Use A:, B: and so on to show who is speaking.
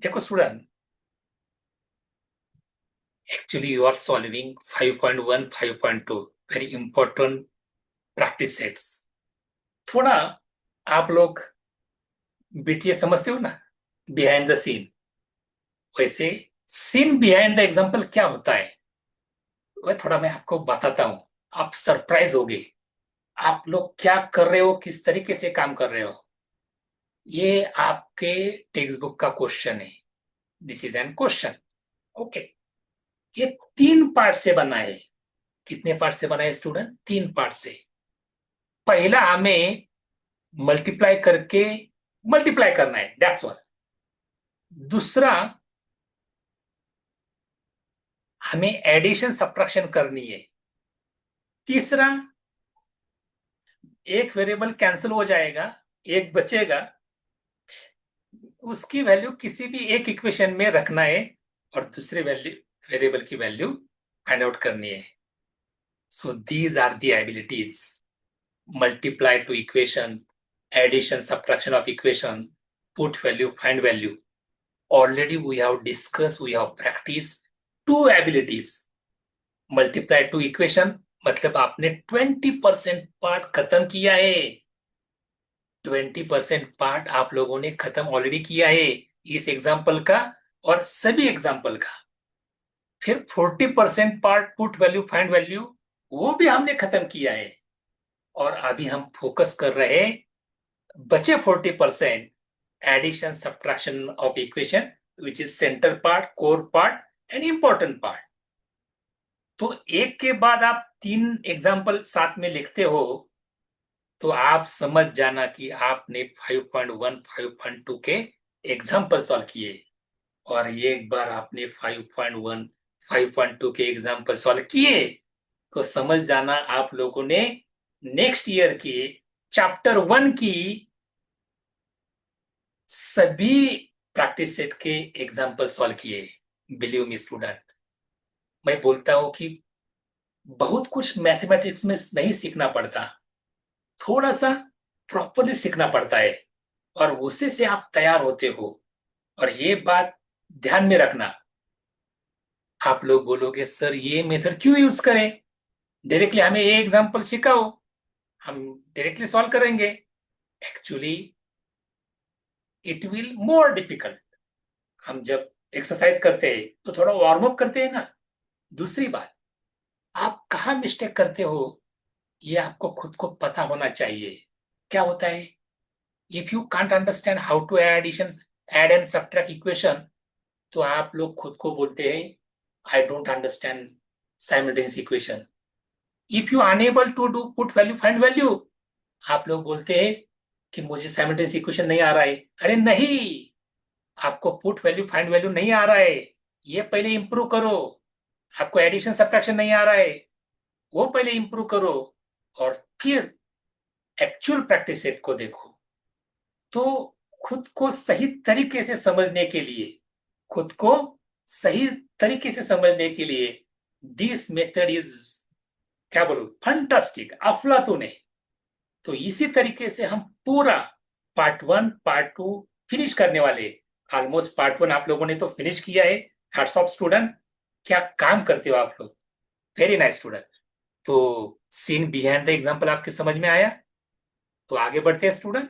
A: देखो student, actually you are solving 5.1 5.2 very important practice sets. थोड़ा आप लोग बीटीएस समझते हो ना, बिहाइंड द सीन। वैसे सीन बिहाइंड द एग्जाम्पल क्या होता है वह थोड़ा मैं आपको बताता हूँ। आप सरप्राइज होगे, आप लोग क्या कर रहे हो, किस तरीके से काम कर रहे हो। ये आपके टेक्स्ट बुक का क्वेश्चन है। This is an question. Okay, ये 3 पार्ट से बना है। कितने पार्ट से बना है स्टूडेंट? 3 पार्ट से। पहला हमें मल्टीप्लाई करके मल्टीप्लाई करना है, दैट्स ऑल। दूसरा, हमें एडिशन सब्ट्रैक्शन करनी है। तीसरा, एक वेरिएबल कैंसिल हो जाएगा, एक बचेगा, उसकी वैल्यू किसी भी एक इक्वेशन में रखना है और दूसरे वैल्यू वेरिएबल की वैल्यू फाइंड आउट करनी है। So these are the abilities: multiply to equation, addition, subtraction of equation, put value, find value. Already we have discussed, we have practiced two abilities. Multiply to equation मतलब आपने 20% part खत्म किया है। 20% part आप लोगों ने खत्म ऑलरेडी किया है इस एग्जाम्पल का और सभी एग्जाम्पल का। फिर 40% part put value find value, वो भी हमने खत्म किया है। और अभी हम फोकस कर रहे हैं बचे 40% addition subtraction of equation, which is centre part, core part and important part. तो एक के बाद आप 3 एग्जाम्पल साथ में लिखते हो तो आप समझ जाना कि आपने 5.1 5.2 के एग्जाम्पल सॉल्व किए। और एक बार आपने 5.1 5.2 के एग्जाम्पल सॉल्व किए तो समझ जाना आप लोगों ने नेक्स्ट ईयर की चैप्टर 1 की सभी प्रैक्टिस सेट के एग्जाम्पल सॉल्व किए। बिलीव मी स्टूडेंट, मैं बोलता हूं कि बहुत कुछ मैथमेटिक्स में नहीं सीखना पड़ता, थोड़ा सा प्रॉपरली सीखना पड़ता है और उसी से आप तैयार होते हो। और ये बात ध्यान में रखना। आप लोग बोलोगे सर ये मेथड क्यों यूज करें, डायरेक्टली हमें ये एग्जाम्पल सिखाओ, हम डायरेक्टली सॉल्व करेंगे। Actually it will more difficult. हम जब एक्सरसाइज करते हैं तो थोड़ा वार्म अप करते हैं ना। दूसरी बात, आप कहाँ मिस्टेक करते हो ये आपको खुद को पता होना चाहिए। क्या होता है, if you can't understand how to add and subtract equation, तो आप लोग खुद को बोलते हैं I don't understand simultaneous equation. If you unable to do put value find value, आप लोग बोलते हैं कि मुझे साइमल्टेनियस इक्वेशन नहीं आ रहा है। अरे नहीं, आपको पुट वैल्यू फाइंड वैल्यू नहीं आ रहा है, ये पहले इंप्रूव करो। आपको एडिशन सब्ट्रैक्शन नहीं आ रहा है, वो पहले इंप्रूव करो और फिर एक्चुअल प्रैक्टिस सेट को देखो। तो खुद को सही तरीके से समझने के लिए, खुद को सही तरीके से समझने के लिए दिस मेथड इज, क्या बोलूं, फंटास्टिक, अफलातून है। तो इसी तरीके से हम पूरा पार्ट 1 पार्ट 2 फिनिश करने वाले। ऑलमोस्ट पार्ट 1 आप लोगों ने तो फिनिश किया है। हैट्स ऑफ स्टूडेंट, क्या काम करते हो आप लोग, वेरी नाइस स्टूडेंट। तो सीन बिहाइंड द एग्जाम्पल आपके समझ में आया? तो आगे बढ़ते हैं स्टूडेंट।